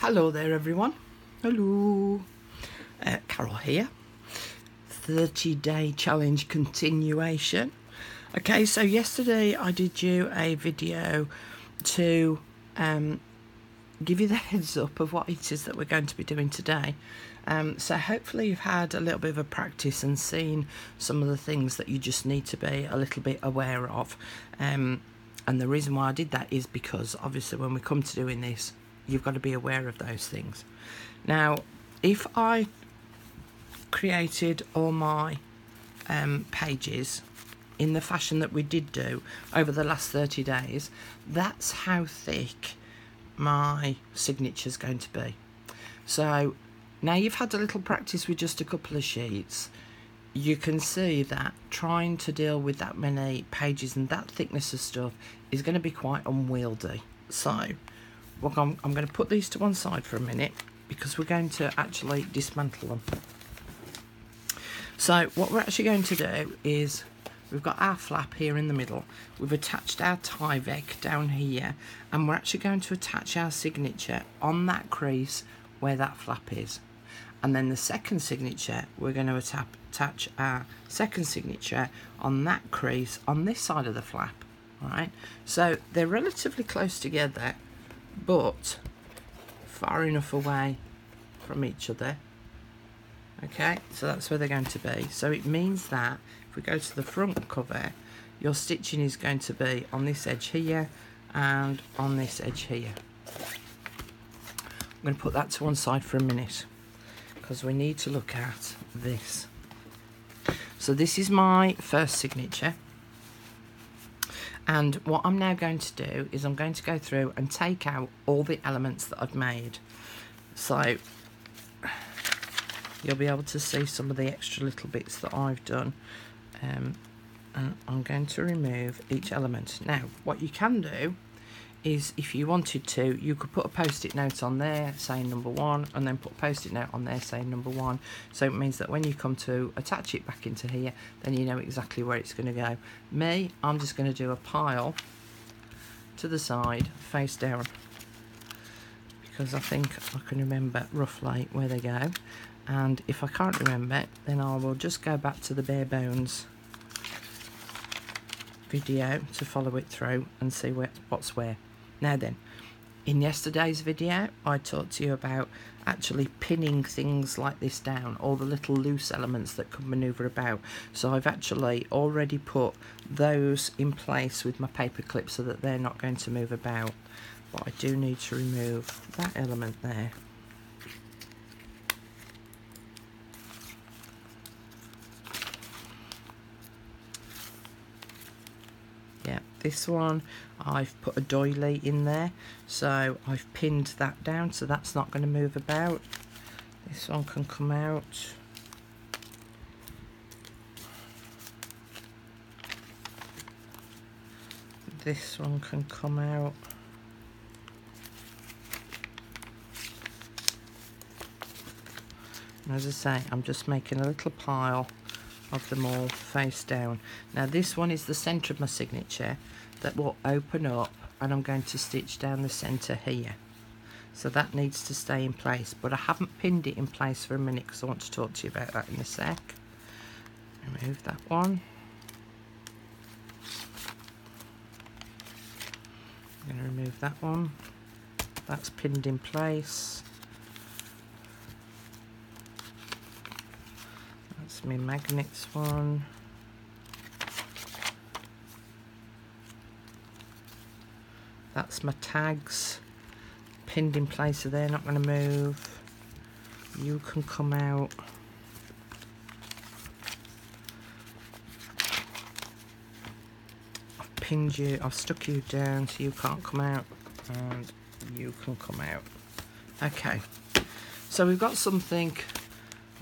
Hello there everyone. Hello. Carol here. 30-day challenge continuation. Okay, so yesterday I did you a video to give you the heads up of what it is that we're going to be doing today. So hopefully you've had a little bit of a practice and seen some of the things that you just need to be a little bit aware of. And the reason why I did that is because obviously when we come to doing this, you've got to be aware of those things. Now, if I created all my pages in the fashion that we did do over the last 30 days, that's how thick my signature is going to be. So now you've had a little practice with just a couple of sheets, you can see that trying to deal with that many pages and that thickness of stuff is going to be quite unwieldy. So well, I'm going to put these to one side for a minute because we're going to actually dismantle them. So what we're actually going to do is we've got our flap here in the middle, we've attached our Tyvek down here, and we're actually going to attach our signature on that crease where that flap is. And then the second signature, we're going to attach our second signature on that crease on this side of the flap. Alright, so they're relatively close together, but far enough away from each other. Okay, so that's where they're going to be. So it means that if we go to the front cover, your stitching is going to be on this edge here and on this edge here. I'm going to put that to one side for a minute because we need to look at this. So this is my first signature. And what I'm now going to do is I'm going to go through and take out all the elements that I've made. So you'll be able to see some of the extra little bits that I've done. And I'm going to remove each element. Now, what you can do is if you wanted to, you could put a post-it note on there saying number 1 and then put a post-it note on there saying number 1. So it means that when you come to attach it back into here, then you know exactly where it's going to go. Me, I'm just going to do a pile to the side, face down, because I think I can remember roughly where they go. And if I can't remember, then I will just go back to the bare bones video to follow it through and see what's where. Now then, in yesterday's video I talked to you about actually pinning things like this down, all the little loose elements that could manoeuvre about. So I've actually already put those in place with my paper clip so that they're not going to move about. But I do need to remove that element there. Yeah, this one I've put a doily in there, so I've pinned that down so that's not going to move about. This one can come out. This one can come out. And as I say, I'm just making a little pile of them all face down. Now this one is the centre of my signature that will open up, and I'm going to stitch down the centre here. So that needs to stay in place, but I haven't pinned it in place for a minute because I want to talk to you about that in a sec. Remove that one. I'm going to remove that one. That's pinned in place. That's my magnets one. That's my tags pinned in place so they're not going to move. You can come out. I've pinned you, I've stuck you down so you can't come out, and you can come out. Okay, so we've got something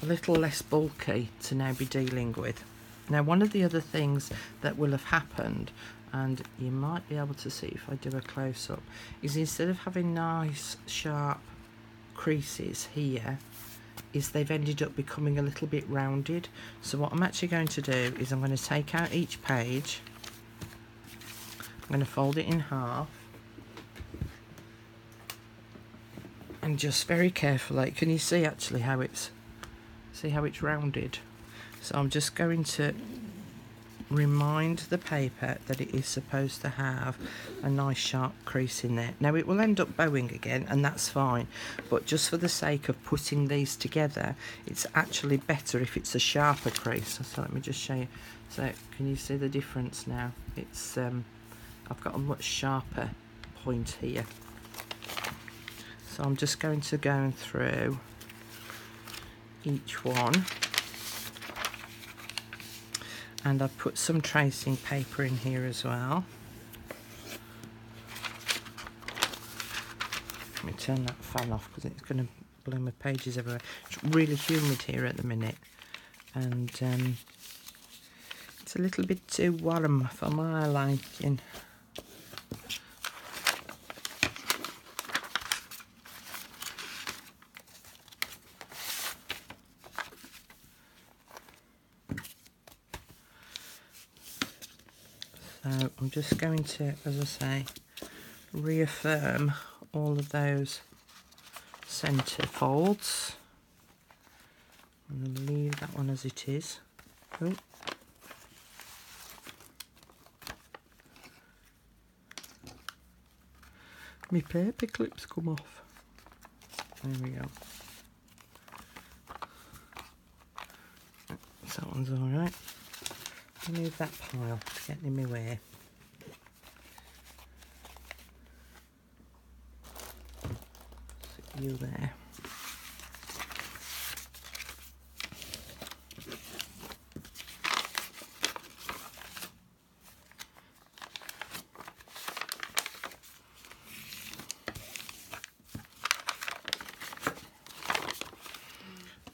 a little less bulky to now be dealing with. Now one of the other things that will have happened, and you might be able to see if I do a close-up, is instead of having nice sharp creases here, is they've ended up becoming a little bit rounded. So what I'm actually going to do is I'm going to take out each page, I'm going to fold it in half, And just very carefully, can you see actually how it's rounded? So I'm just going to remind the paper that it is supposed to have a nice sharp crease in there. Now it will end up bowing again, and that's fine, but just for the sake of putting these together, it's actually better if it's a sharper crease. So let me just show you. So can you see the difference now? It's I've got a much sharper point here. So I'm just going to go through each one. And I've put some tracing paper in here as well. Let me turn that fan off because it's going to blow my pages everywhere. It's really humid here at the minute, and it's a little bit too warm for my liking. So I'm just going to, as I say, reaffirm all of those centre folds. I'm going to leave that one as it is. Oh. My paper clips come off. There we go. So that one's alright. Move that pile to get in my way. Sit you there.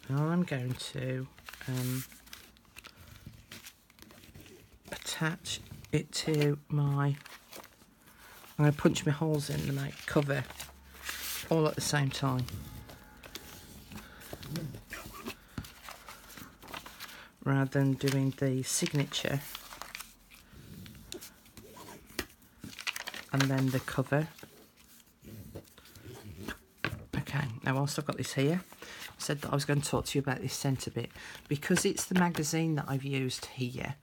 Now I'm going to attach it to my, I'm going to punch my holes in to make cover all at the same time, rather than doing the signature and then the cover. Okay, now whilst I've got this here, I said that I was going to talk to you about this centre bit. Because it's the magazine that I've used here,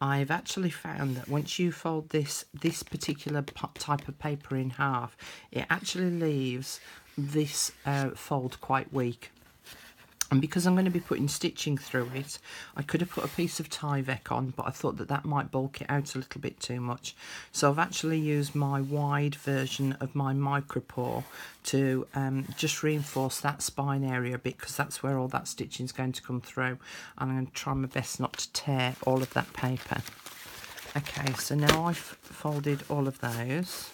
I've actually found that once you fold this particular type of paper in half, it actually leaves this fold quite weak. And because I'm going to be putting stitching through it, I could have put a piece of Tyvek on, but I thought that that might bulk it out a little bit too much. So I've actually used my wide version of my Micropore to just reinforce that spine area a bit, because that's where all that stitching is going to come through. And I'm going to try my best not to tear all of that paper. Okay, so now I've folded all of those.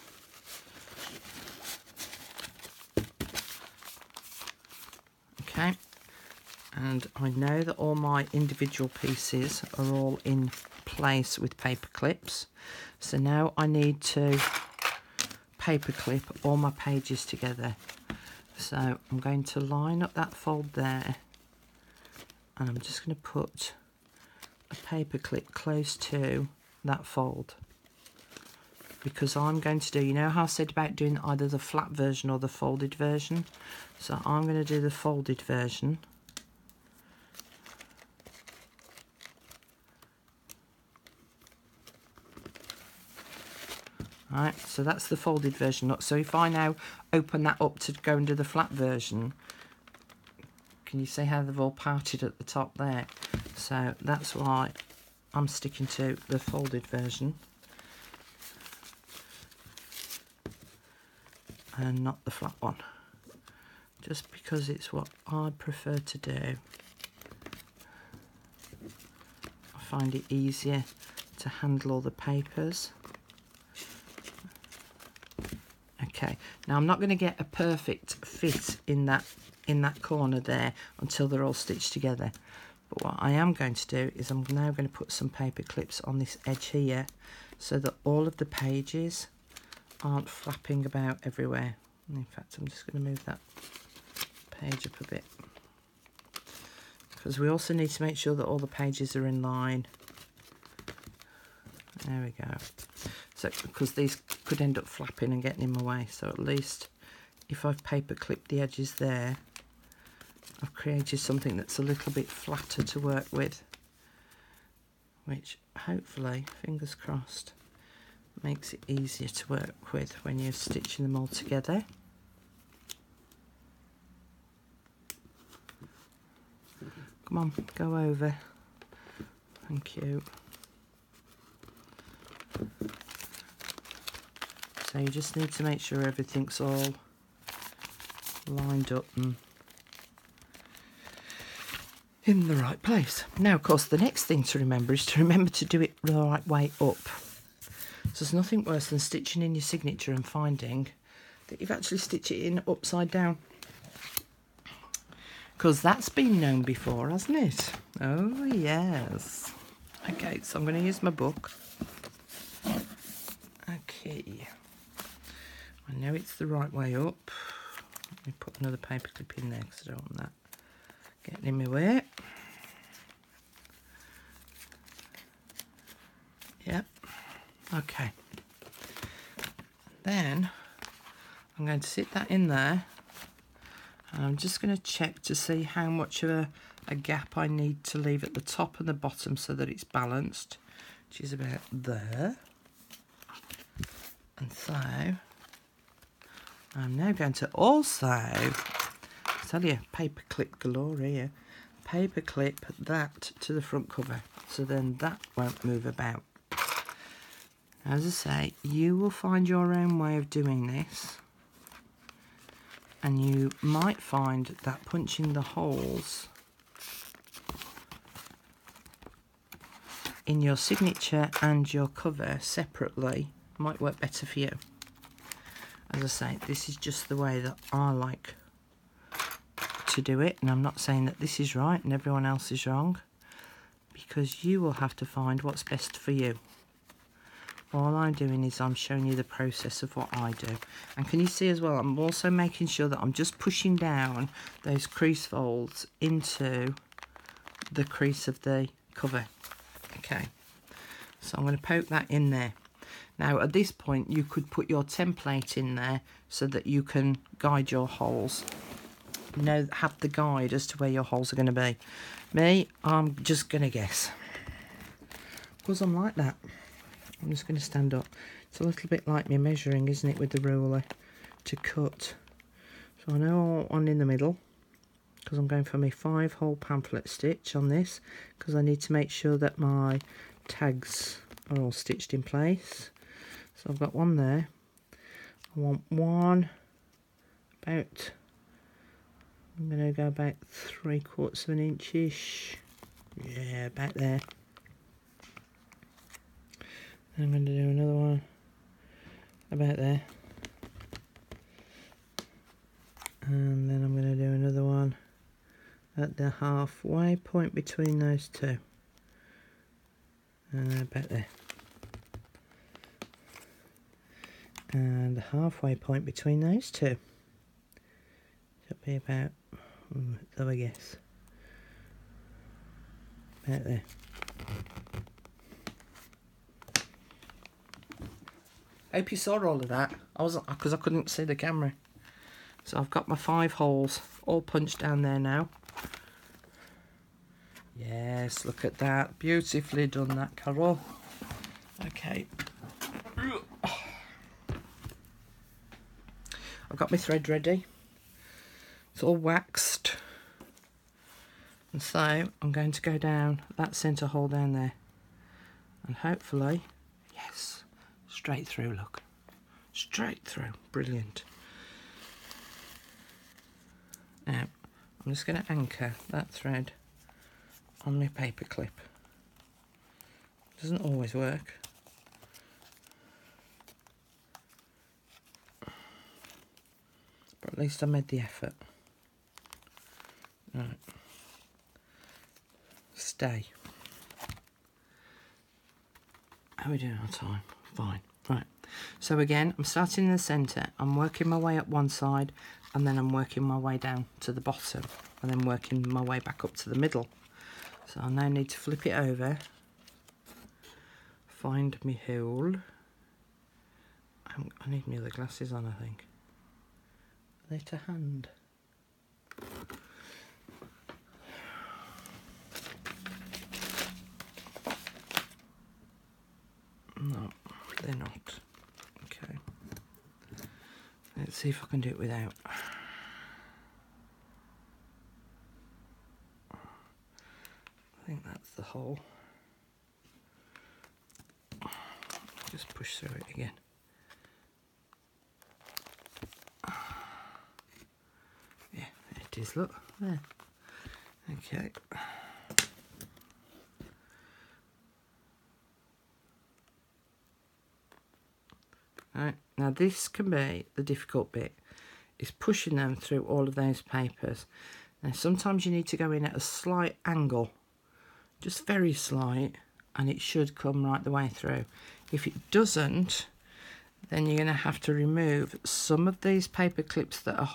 Okay. And I know that all my individual pieces are all in place with paper clips. So now I need to paper clip all my pages together. So I'm going to line up that fold there, and I'm just going to put a paper clip close to that fold, because I'm going to do, you know how I said about doing either the flat version or the folded version? So I'm going to do the folded version. Right, so that's the folded version. So if I now open that up to go into the flat version, can you see how they've all parted at the top there? So that's why I'm sticking to the folded version and not the flat one, just because it's what I prefer to do. I find it easier to handle all the papers. Okay, now I'm not going to get a perfect fit in that corner there until they're all stitched together. But what I am going to do is I'm now going to put some paper clips on this edge here, so that all of the pages aren't flapping about everywhere. In fact, I'm just going to move that page up a bit, because we also need to make sure that all the pages are in line. There we go. So, because these could end up flapping and getting in my way, so at least if I've paper clipped the edges there, I've created something that's a little bit flatter to work with, which hopefully, fingers crossed, makes it easier to work with when you're stitching them all together. Come on, go over. Thank you. So you just need to make sure everything's all lined up and in the right place. Now, of course, the next thing to remember is to remember to do it the right way up. So there's nothing worse than stitching in your signature and finding that you've actually stitched it in upside down. Because that's been known before, hasn't it? Oh, yes. Okay, so I'm going to use my book. Okay. I know it's the right way up. Let me put another paper clip in there because I don't want that getting in my way. Yep. Okay. Then I'm going to sit that in there. And I'm just going to check to see how much of a gap I need to leave at the top and the bottom so that it's balanced, which is about there. And so I'm now going to also, I tell you, paper clip galore here, paper clip that to the front cover, so then that won't move about. As I say, you will find your own way of doing this. And you might find that punching the holes in your signature and your cover separately might work better for you. As I say, this is just the way that I like to do it, and I'm not saying that this is right and everyone else is wrong, because you will have to find what's best for you. All I'm doing is I'm showing you the process of what I do. And can you see as well, I'm also making sure that I'm just pushing down those crease folds into the crease of the cover. Okay, so I'm going to poke that in there. Now at this point you could put your template in there so that you can guide your holes. Have the guide as to where your holes are going to be. Me, I'm just going to guess. Because I'm like that. I'm just going to stand up. It's a little bit like me measuring, isn't it, with the ruler to cut. So I know I'm in the middle because I'm going for my 5-hole pamphlet stitch on this, because I need to make sure that my tags are all stitched in place. So I've got one there. I want one about, I'm going to go about 3/4 of an inch-ish. Yeah, about there. I'm going to do another one about there, and then I'm going to do another one at the halfway point between those two, about there, and the halfway point between those two should be about, so I guess, about there. I hope you saw all of that. Because I couldn't see the camera. So I've got my 5 holes all punched down there now. Yes, look at that. Beautifully done that, Carol. Okay. I've got my thread ready. It's all waxed. And so I'm going to go down that centre hole down there. And hopefully, yes. Straight through, look. Straight through. Brilliant. Now, I'm just going to anchor that thread on my paper clip. Doesn't always work. But at least I made the effort. Right. Stay. How are we doing on time? Fine. Right. So again, I'm starting in the centre. I'm working my way up one side, and then I'm working my way down to the bottom, and then working my way back up to the middle. So I now need to flip it over, find my hole. I need my other glasses on, I think. they to hand? No, they're not. Okay. Let's see if I can do it without. I think that's the hole. Just push through it again. Yeah, there it is, look, there. Okay. Right, now this can be the difficult bit, is pushing them through all of those papers. Now sometimes you need to go in at a slight angle, just very slight, and it should come right the way through. If it doesn't, then you're going to have to remove some of these paper clips that are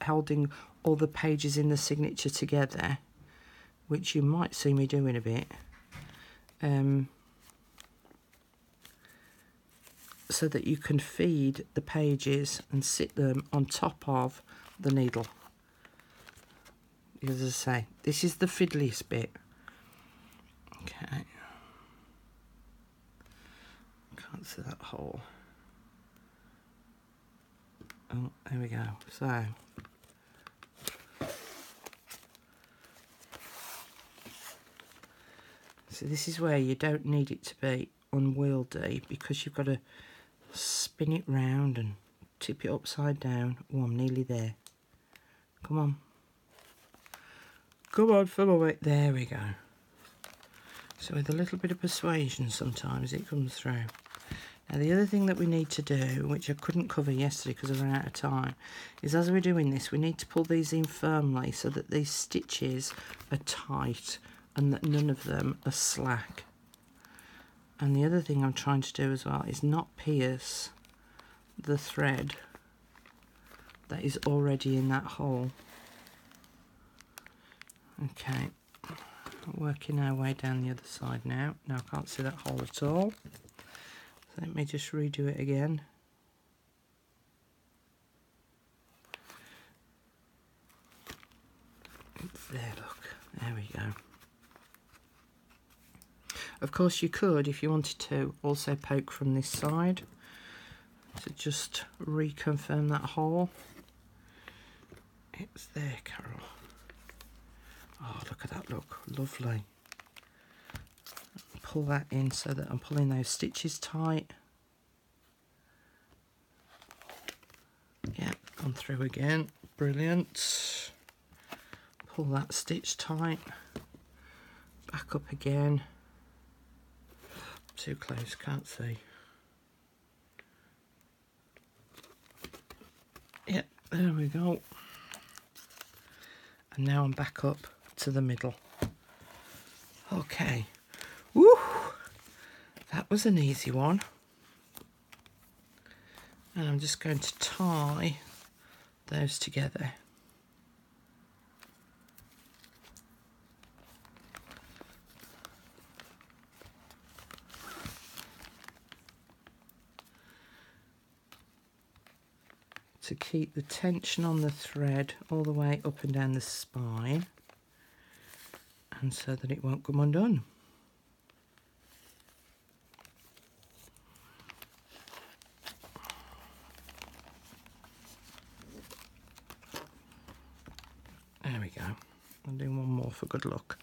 holding all the pages in the signature together, which you might see me doing a bit, so that you can feed the pages and sit them on top of the needle. Because as I say, this is the fiddliest bit. Okay. Can't see that hole. Oh, there we go. So this is where you don't need it to be unwieldy, because you've got to spin it round and tip it upside down. Oh, I'm nearly there. Come on. Come on, follow it. There we go. So with a little bit of persuasion, sometimes it comes through. Now the other thing that we need to do, which I couldn't cover yesterday because I ran out of time, is as we're doing this, we need to pull these in firmly so that these stitches are tight and that none of them are slack. And the other thing I'm trying to do as well is not pierce the thread that is already in that hole. Okay, working our way down the other side now. Now I can't see that hole at all. So let me just redo it again. There, look. There we go. Of course you could, if you wanted to, also poke from this side to just reconfirm that hole. It's there, Carol. Oh, look at that, look. Lovely. Pull that in so that I'm pulling those stitches tight. Yeah, gone through again. Brilliant. Pull that stitch tight. Back up again. Too close, can't see. Yeah, there we go. And now I'm back up to the middle. Okay. Woo! That was an easy one. And I'm just going to tie those together. To keep the tension on the thread all the way up and down the spine, and so that it won't come undone. There we go. I'll do one more for good luck.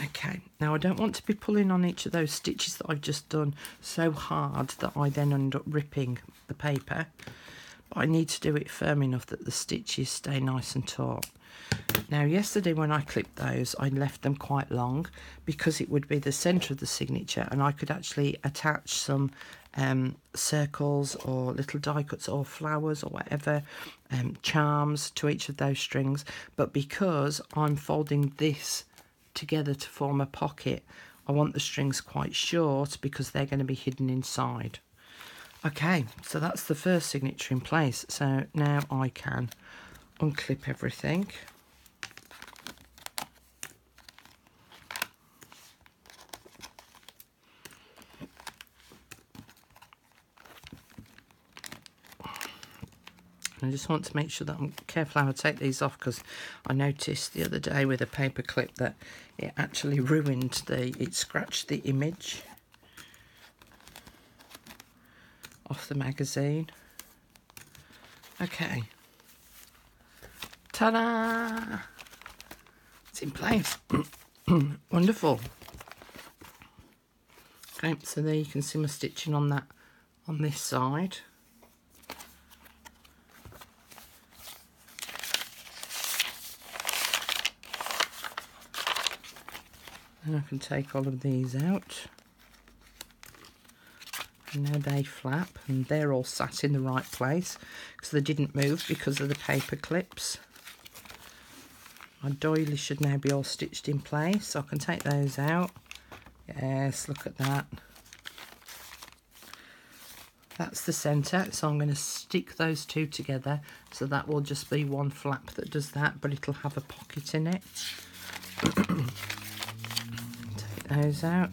Okay, now I don't want to be pulling on each of those stitches that I've just done so hard that I then end up ripping the paper. But I need to do it firm enough that the stitches stay nice and taut. Now yesterday when I clipped those, I left them quite long because it would be the centre of the signature and I could actually attach some circles or little die cuts or flowers or whatever, charms to each of those strings. But because I'm folding this together to form a pocket, I want the strings quite short because they're going to be hidden inside. Okay, so that's the first signature in place. So now I can unclip everything. I just want to make sure that I'm careful how I take these off, because I noticed the other day with a paper clip that it actually ruined it scratched the image off the magazine. Okay. Ta-da! It's in place. Wonderful. Okay, so there you can see my stitching on that, on this side. And I can take all of these out. And now they flap, and they're all sat in the right place because they didn't move because of the paper clips. My doily should now be all stitched in place, so I can take those out. Yes, look at that. That's the centre, so I'm going to stick those two together, so that will just be one flap that does that, but it'll have a pocket in it. Take those out.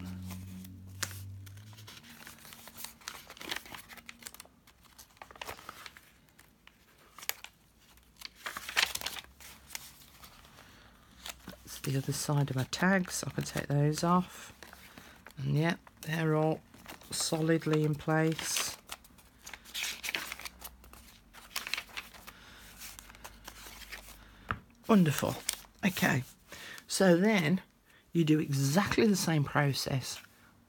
That's the other side of my tags, so I can take those off. And yeah, they're all solidly in place. Wonderful. Okay, so then you do exactly the same process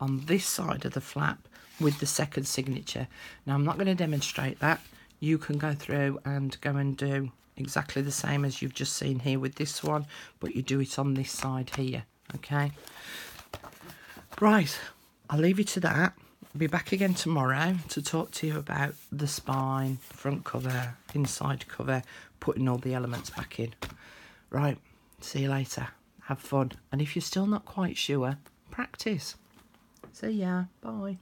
on this side of the flap with the second signature. Now I'm not going to demonstrate that. You can go through and go and do exactly the same as you've just seen here with this one, but you do it on this side here. Okay, right, I'll leave you to that. I'll be back again tomorrow to talk to you about the spine, front cover, inside cover, putting all the elements back in. Right, see you later. Have fun. And if you're still not quite sure, practice. See ya. Bye.